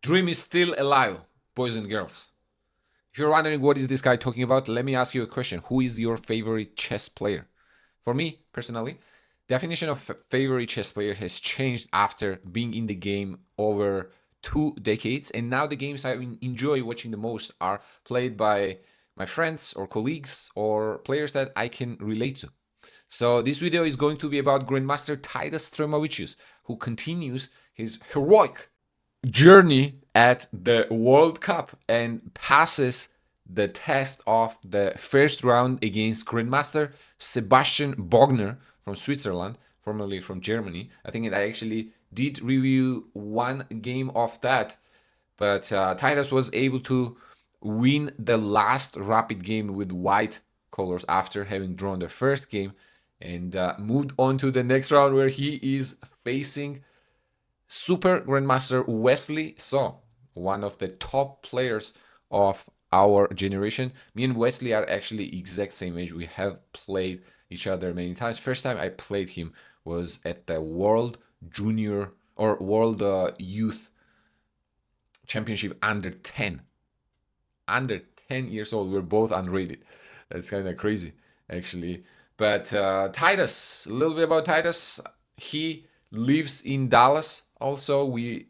Dream is still alive, boys and girls. If you're wondering what is this guy talking about, let me ask you a question. Who is your favorite chess player? For me, personally, definition of favorite chess player has changed after being in the game over 2 decades, and now the games I enjoy watching the most are played by my friends or colleagues or players that I can relate to. So this video is going to be about Grandmaster Titas, who continues his heroic journey at the World Cup and passes the test of the first round against Grandmaster Sebastian Bogner from Switzerland, formerly from Germany. I think I actually did review one game of that, but Titas was able to win the last rapid game with white colors after having drawn the first game and moved on to the next round where he is facing Super Grandmaster Wesley. So, one of the top players of our generation. Me and Wesley are actually exact same age. We have played each other many times. First time I played him was at the World Junior or World Youth Championship under 10. Under 10 years old. We're both unrated. That's kind of crazy, actually. But Titas, a little bit about Titas. He lives in Dallas. Also, we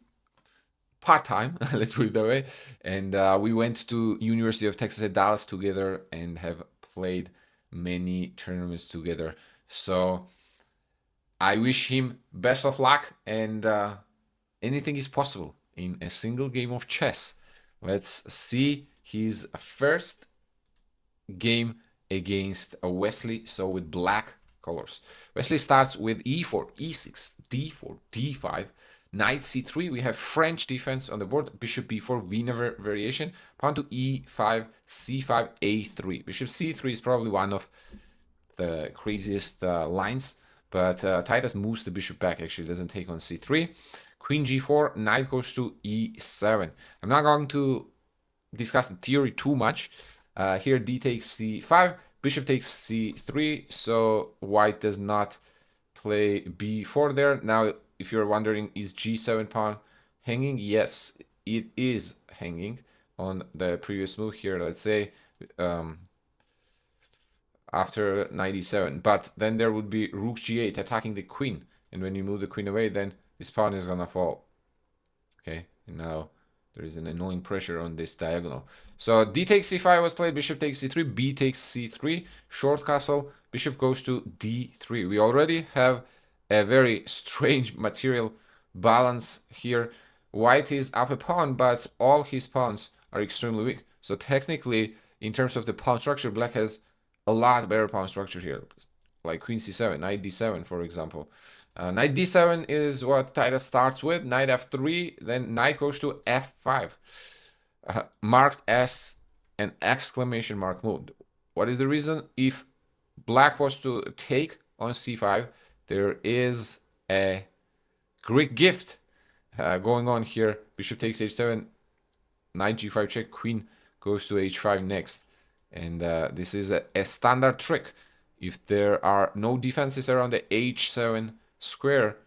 part-time, let's put it that way. And we went to University of Texas at Dallas together and have played many tournaments together. So I wish him best of luck, and anything is possible in a single game of chess. Let's see his first game against Wesley, so with black colors. Wesley starts with e4, e6, d4, d5, knight c3. We have French defense on the board. Bishop b4, Wiener variation. Pawn to e5, c5, a3. Bishop c3 is probably one of the craziest lines, but Titas moves the bishop back, actually doesn't take on c3. Queen g4, knight goes to e7. I'm not going to discuss the theory too much. Here d takes c5, bishop takes c3, so white does not play b4 there. Now, if you're wondering, is g7 pawn hanging? Yes, it is hanging on the previous move here, let's say, after knight e7. But then there would be rook g8 attacking the queen, and when you move the queen away, then this pawn is gonna fall. Okay, and now there is an annoying pressure on this diagonal. So d takes c5 was played, bishop takes c3, b takes c3, short castle, bishop goes to d3. We already have a very strange material balance here. White is up a pawn, but all his pawns are extremely weak. So technically, in terms of the pawn structure, black has a lot better pawn structure here, like queen c7, knight d7, for example. Knight d7 is what Titas starts with. Knight f3, then knight goes to f5, marked as an exclamation mark move. What is the reason? If black was to take on c5, there is a Greek gift going on here. Bishop takes h7, knight g5 check, queen goes to h5 next. And this is a standard trick. If there are no defenses around the h7 square,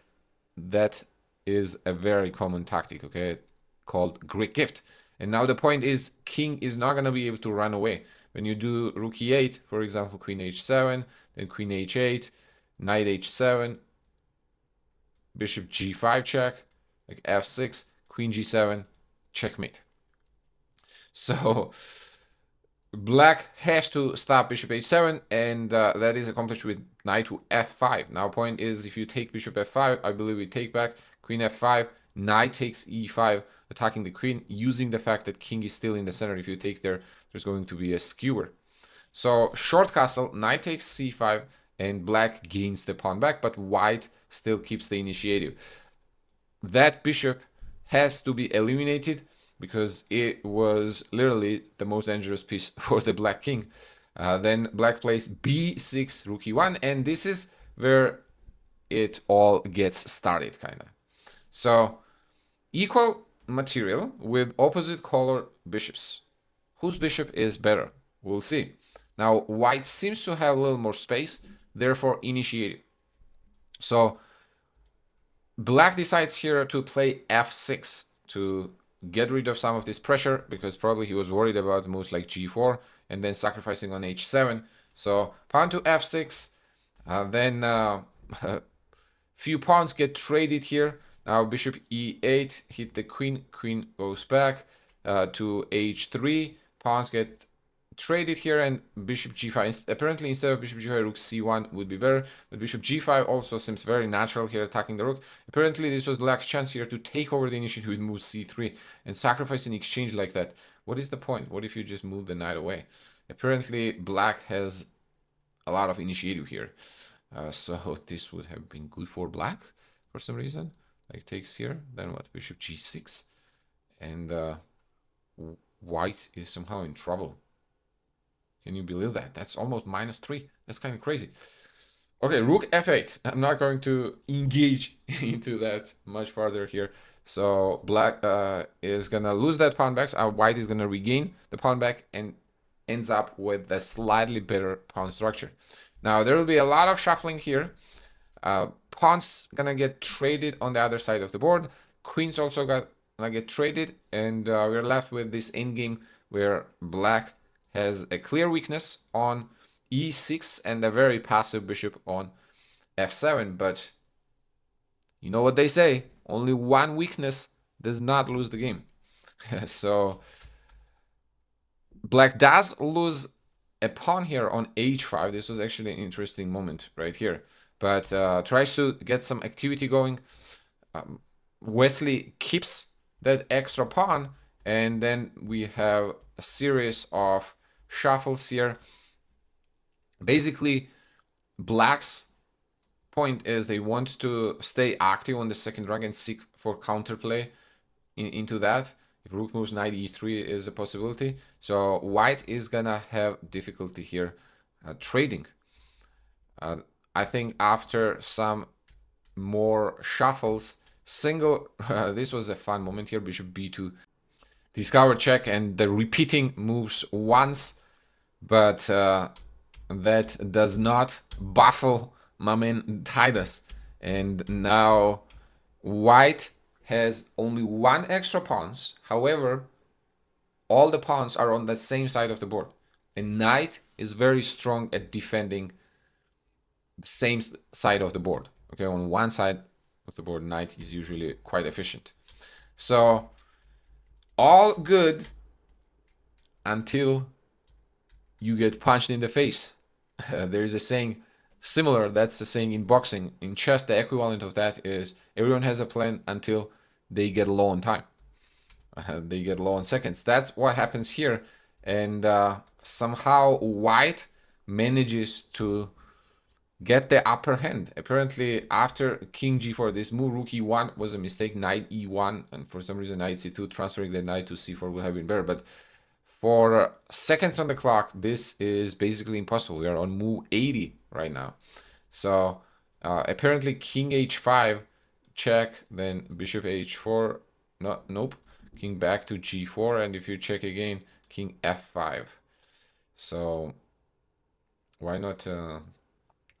that is a very common tactic, okay, called Greek gift. And now the point is, king is not going to be able to run away. When you do rook e8, for example, queen h7, then queen h8, knight h7, bishop g5 check, like f6, queen g7, checkmate. So black has to stop bishop h7, and that is accomplished with knight to f5. Now point is, if you take bishop f5, I believe we take back queen f5, knight takes e5, attacking the queen, using the fact that king is still in the center. If you take there, there's going to be a skewer. So short castle, knight takes c5, and black gains the pawn back, but white still keeps the initiative. That bishop has to be eliminated because it was literally the most dangerous piece for the black king. Then black plays b6, rook e1, and this is where it all gets started, kind of. So equal material with opposite color bishops. Whose bishop is better? We'll see. Now white seems to have a little more space, therefore initiated. So black decides here to play f6 to get rid of some of this pressure, because probably he was worried about moves like g4 and then sacrificing on h7. So pawn to f6, then few pawns get traded here. Now bishop e8, hit the queen, queen goes back to h3, pawns get traded here, and bishop g5. Apparently, instead of bishop g5, rook c1 would be better, but bishop g5 also seems very natural here, attacking the rook. Apparently, this was black's chance here to take over the initiative with move c3 and sacrifice an exchange like that. What is the point? What if you just move the knight away? Apparently, black has a lot of initiative here. So this would have been good for black for some reason. Like takes here, then what? Bishop g6, and white is somehow in trouble. Can you believe that? That's almost -3. That's kind of crazy. Okay, rook f8. I'm not going to engage into that much farther here. So black is gonna lose that pawn back. White is gonna regain the pawn back and ends up with a slightly better pawn structure. Now there will be a lot of shuffling here. Pawns gonna get traded on the other side of the board. Queens also gonna get traded, and we're left with this endgame where black has a clear weakness on e6 and a very passive bishop on f7. But you know what they say, only one weakness does not lose the game. So black does lose a pawn here on h5. This was actually an interesting moment right here, but tries to get some activity going. Wesley keeps that extra pawn, and then we have a series of shuffles here. Basically, black's point is they want to stay active on the second rank and seek for counterplay into that. If rook moves knight e3 is a possibility. So white is gonna have difficulty here trading. I think after some more shuffles, this was a fun moment here, bishop b2, discover check, and the repeating moves once, but that does not baffle my man Titas. And now white has only one extra pawns. However, all the pawns are on the same side of the board. And knight is very strong at defending the same side of the board. Okay, on one side of the board, knight is usually quite efficient. So all good until you get punched in the face. There is a saying similar, that's the saying in boxing. In chess, the equivalent of that is everyone has a plan until they get low on time. They get low on seconds. That's what happens here. And somehow white manages to get the upper hand. Apparently, after king g4, this move rook e1 was a mistake. Knight e1, and for some reason knight c2, transferring the knight to c4 would have been better. But for seconds on the clock, this is basically impossible. We are on move 80 right now. So apparently king h5, check, then bishop h4, nope, king back to g4, and if you check again, king f5. So why not,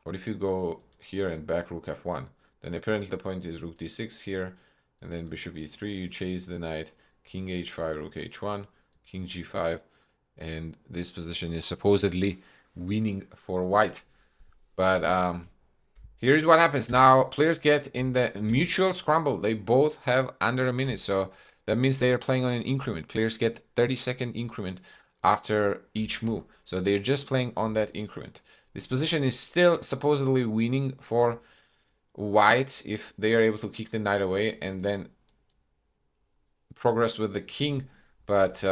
what if you go here and back rook f1? Then apparently the point is rook d6 here, and then bishop e3, you chase the knight, king h5, rook h1, king g5, and this position is supposedly winning for white. But here's what happens. Now players get in the mutual scramble. They both have under a minute, so that means they are playing on an increment. Players get 30-second increment after each move, so they're just playing on that increment. This position is still supposedly winning for white if they are able to kick the knight away and then progress with the king. But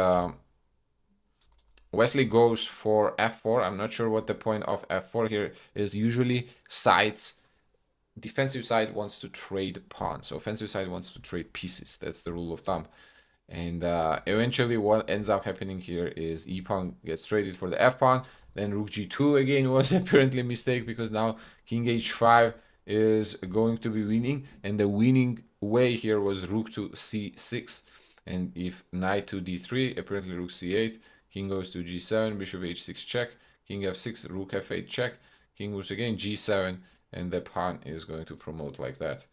Wesley goes for f4. I'm not sure what the point of f4 here is. Usually sides, defensive side wants to trade pawns, so offensive side wants to trade pieces. That's the rule of thumb. And eventually what ends up happening here is e pawn gets traded for the f pawn. Then rook g2 again was apparently a mistake, because now king h5 is going to be winning, and the winning way here was rook to c6. And if knight to d3, apparently rook c8, king goes to g7, bishop h6 check, king f6, rook f8 check, king moves again, g7, and the pawn is going to promote like that.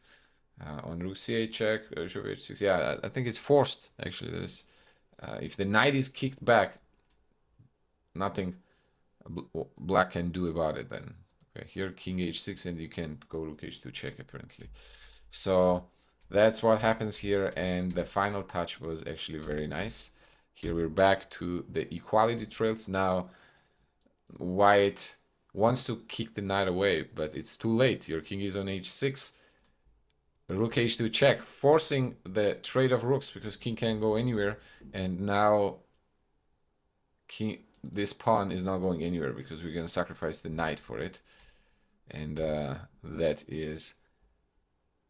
On rook c8 check, bishop h6. Yeah, I think it's forced, actually. There's, if the knight is kicked back, nothing black can do about it then. Okay, here king h6, and you can't go rook h2 check, apparently. So that's what happens here, and the final touch was actually very nice. Here we're back to the equality trails. Now white wants to kick the knight away, but it's too late. Your king is on h6. Rook h2 check, forcing the trade of rooks because king can't go anywhere, and now this pawn is not going anywhere because we're going to sacrifice the knight for it. And that is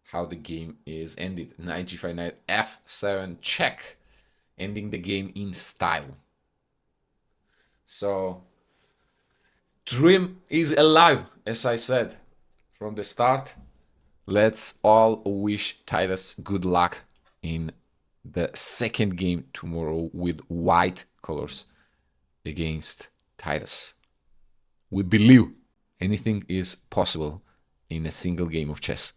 how the game is ended. Knight g5, knight f7 check, ending the game in style. So dream is alive, as I said from the start. Let's all wish Titas good luck in the second game tomorrow with white colors against Titas. We believe anything is possible in a single game of chess.